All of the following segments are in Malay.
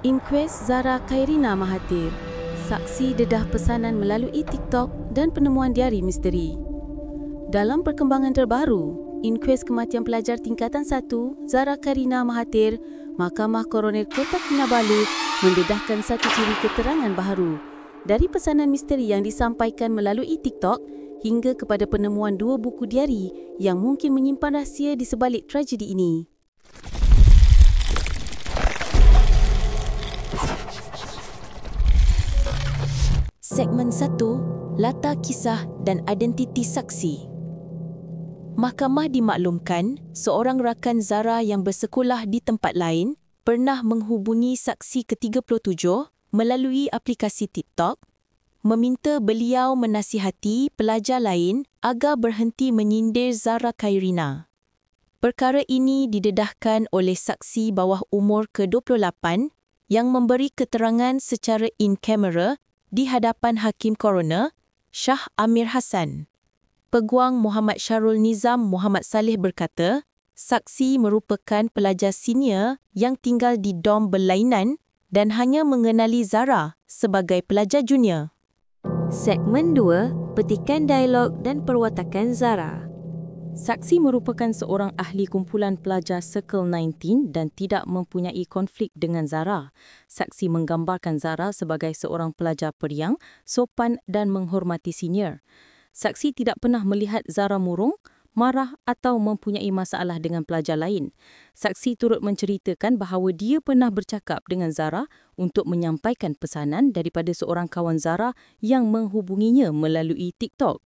Inkuest Zara Khairina Mahathir, saksi dedah pesanan melalui TikTok dan penemuan diari misteri. Dalam perkembangan terbaru, inkuest kematian pelajar tingkatan 1 Zara Khairina Mahathir, Mahkamah Koroner Kota Kinabalu mendedahkan satu ciri keterangan baharu dari pesanan misteri yang disampaikan melalui TikTok hingga kepada penemuan 2 buku diari yang mungkin menyimpan rahsia di sebalik tragedi ini. Segmen 1, Latar Kisah dan Identiti Saksi. Mahkamah dimaklumkan seorang rakan Zara yang bersekolah di tempat lain pernah menghubungi saksi ke-37 melalui aplikasi TikTok, meminta beliau menasihati pelajar lain agar berhenti menyindir Zara Khairina. Perkara ini didedahkan oleh saksi bawah umur ke-28 yang memberi keterangan secara in camera di hadapan Hakim Koroner Shah Amir Hassan. Peguam Muhammad Syarul Nizam Muhammad Saleh berkata, saksi merupakan pelajar senior yang tinggal di dom berlainan dan hanya mengenali Zara sebagai pelajar junior. Segmen 2, Petikan Dialog dan Perwatakan Zara. Saksi merupakan seorang ahli kumpulan pelajar Circle 19 dan tidak mempunyai konflik dengan Zara. Saksi menggambarkan Zara sebagai seorang pelajar periang, sopan dan menghormati senior. Saksi tidak pernah melihat Zara murung, marah atau mempunyai masalah dengan pelajar lain. Saksi turut menceritakan bahawa dia pernah bercakap dengan Zara untuk menyampaikan pesanan daripada seorang kawan Zara yang menghubunginya melalui TikTok.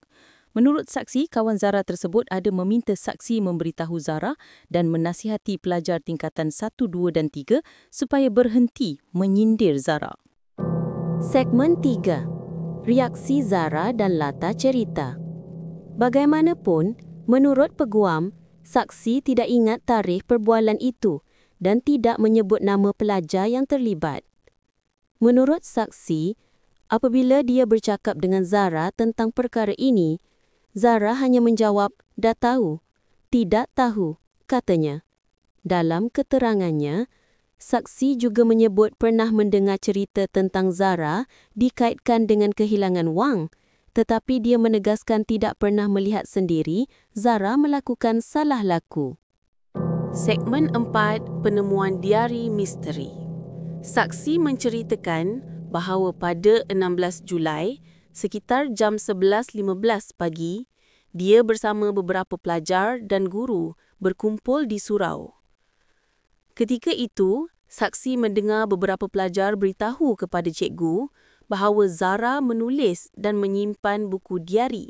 Menurut saksi, kawan Zara tersebut ada meminta saksi memberitahu Zara dan menasihati pelajar tingkatan 1, 2 dan 3 supaya berhenti menyindir Zara. Segmen 3, Reaksi Zara dan latar cerita. Bagaimanapun, menurut peguam, saksi tidak ingat tarikh perbualan itu dan tidak menyebut nama pelajar yang terlibat. Menurut saksi, apabila dia bercakap dengan Zara tentang perkara ini, Zara hanya menjawab, dah tahu, tidak tahu, katanya. Dalam keterangannya, saksi juga menyebut pernah mendengar cerita tentang Zara dikaitkan dengan kehilangan wang, tetapi dia menegaskan tidak pernah melihat sendiri Zara melakukan salah laku. Segmen 4, Penemuan Diari Misteri. Saksi menceritakan bahawa pada 16 Julai, sekitar jam 11.15 pagi, dia bersama beberapa pelajar dan guru berkumpul di surau. Ketika itu, saksi mendengar beberapa pelajar beritahu kepada cikgu bahawa Zara menulis dan menyimpan buku diari.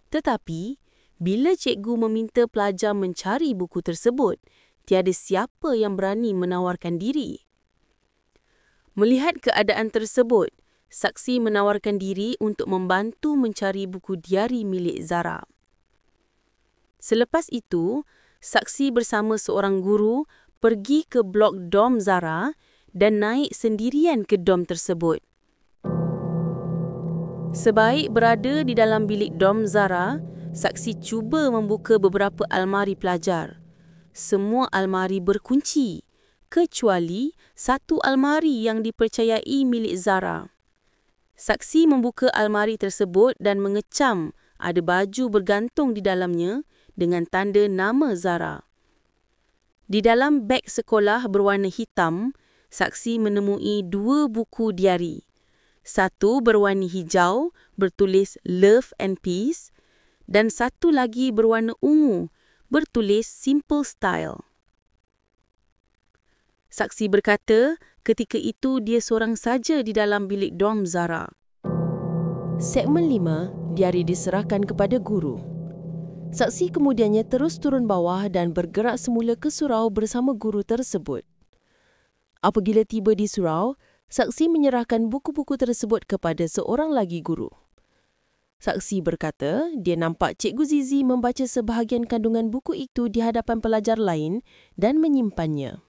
Tetapi, bila cikgu meminta pelajar mencari buku tersebut, tiada siapa yang berani menawarkan diri. Melihat keadaan tersebut, saksi menawarkan diri untuk membantu mencari buku diari milik Zara. Selepas itu, saksi bersama seorang guru pergi ke blok dom Zara dan naik sendirian ke dom tersebut. Sebaik berada di dalam bilik dom Zara, saksi cuba membuka beberapa almari pelajar. Semua almari berkunci, kecuali satu almari yang dipercayai milik Zara. Saksi membuka almari tersebut dan mengecam ada baju bergantung di dalamnya dengan tanda nama Zara. Di dalam beg sekolah berwarna hitam, saksi menemui 2 buku diari. Satu berwarna hijau bertulis Love and Peace dan satu lagi berwarna ungu bertulis Simple Style. Saksi berkata, ketika itu dia seorang saja di dalam bilik dom Zara. Segmen 5, Diari diserahkan kepada guru. Saksi kemudiannya terus turun bawah dan bergerak semula ke surau bersama guru tersebut. Apabila tiba di surau, saksi menyerahkan buku-buku tersebut kepada seorang lagi guru. Saksi berkata, dia nampak Cikgu Zizi membaca sebahagian kandungan buku itu di hadapan pelajar lain dan menyimpannya.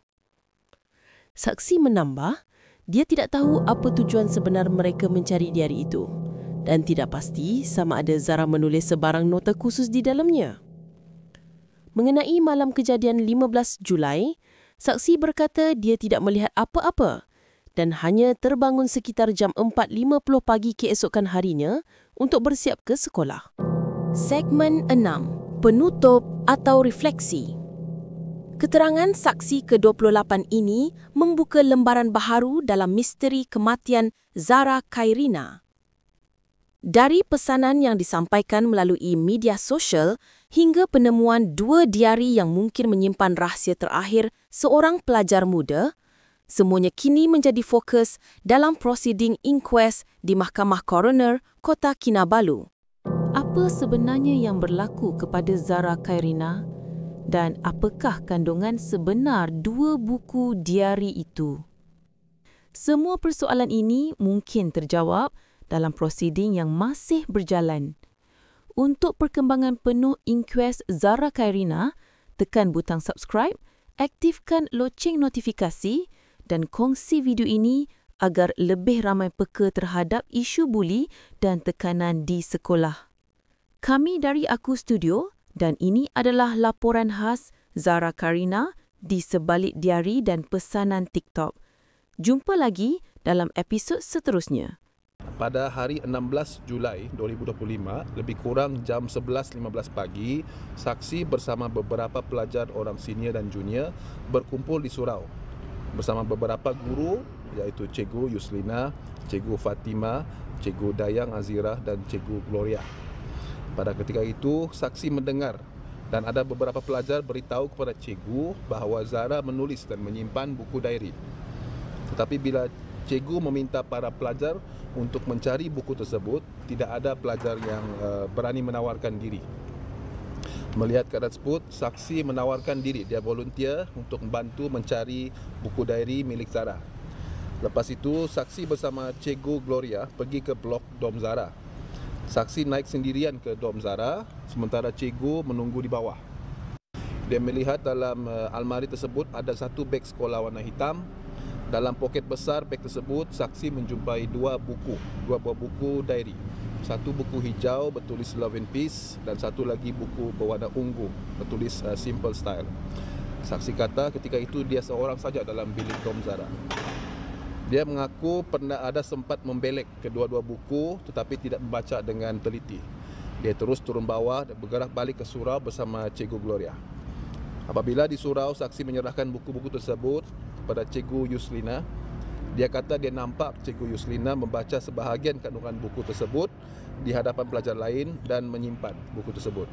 Saksi menambah, dia tidak tahu apa tujuan sebenar mereka mencari diari itu dan tidak pasti sama ada Zara menulis sebarang nota khusus di dalamnya. Mengenai malam kejadian 15 Julai, saksi berkata dia tidak melihat apa-apa dan hanya terbangun sekitar jam 4.50 pagi keesokan harinya untuk bersiap ke sekolah. Segmen 6. Penutup atau refleksi. Keterangan saksi ke-28 ini membuka lembaran baharu dalam misteri kematian Zara Khairina. Dari pesanan yang disampaikan melalui media sosial hingga penemuan 2 diari yang mungkin menyimpan rahsia terakhir seorang pelajar muda, semuanya kini menjadi fokus dalam prosiding inquest di Mahkamah Coroner Kota Kinabalu. Apa sebenarnya yang berlaku kepada Zara Khairina dan apakah kandungan sebenar 2 buku diari itu? Semua persoalan ini mungkin terjawab dalam prosiding yang masih berjalan. Untuk perkembangan penuh inquest Zara Khairina, tekan butang subscribe, aktifkan loceng notifikasi dan kongsi video ini agar lebih ramai peka terhadap isu buli dan tekanan di sekolah. Kami dari Aku Studio dan ini adalah laporan khas Zara Khairina di sebalik diari dan pesanan TikTok. Jumpa lagi dalam episod seterusnya. Pada hari 16 Julai 2025, lebih kurang jam 11.15 pagi, saksi bersama beberapa pelajar orang senior dan junior berkumpul di surau bersama beberapa guru iaitu Cikgu Yuslina, Cikgu Fatima, Cikgu Dayang Azira dan Cikgu Gloria. Pada ketika itu, saksi mendengar dan ada beberapa pelajar beritahu kepada cikgu bahawa Zara menulis dan menyimpan buku diary. Tetapi bila cikgu meminta para pelajar untuk mencari buku tersebut, tidak ada pelajar yang berani menawarkan diri. Melihat keadaan tersebut, saksi menawarkan diri. Dia volunteer untuk membantu mencari buku diary milik Zara. Lepas itu, saksi bersama Cikgu Gloria pergi ke blok dom Zara. Saksi naik sendirian ke dom Zara, sementara cikgu menunggu di bawah. Dia melihat dalam almari tersebut ada satu beg sekolah warna hitam. Dalam poket besar beg tersebut, saksi menjumpai 2 buah buku diary. Satu buku hijau bertulis Love and Peace dan satu lagi buku berwarna ungu bertulis Simple Style. Saksi kata ketika itu dia seorang saja dalam bilik dom Zara. Dia mengaku pernah ada sempat membelek kedua-dua buku tetapi tidak membaca dengan teliti. Dia terus turun bawah dan bergerak balik ke surau bersama Cikgu Gloria. Apabila di surau, saksi menyerahkan buku-buku tersebut kepada Cikgu Yuslina. Dia kata dia nampak Cikgu Yuslina membaca sebahagian kandungan buku tersebut di hadapan pelajar lain dan menyimpan buku tersebut.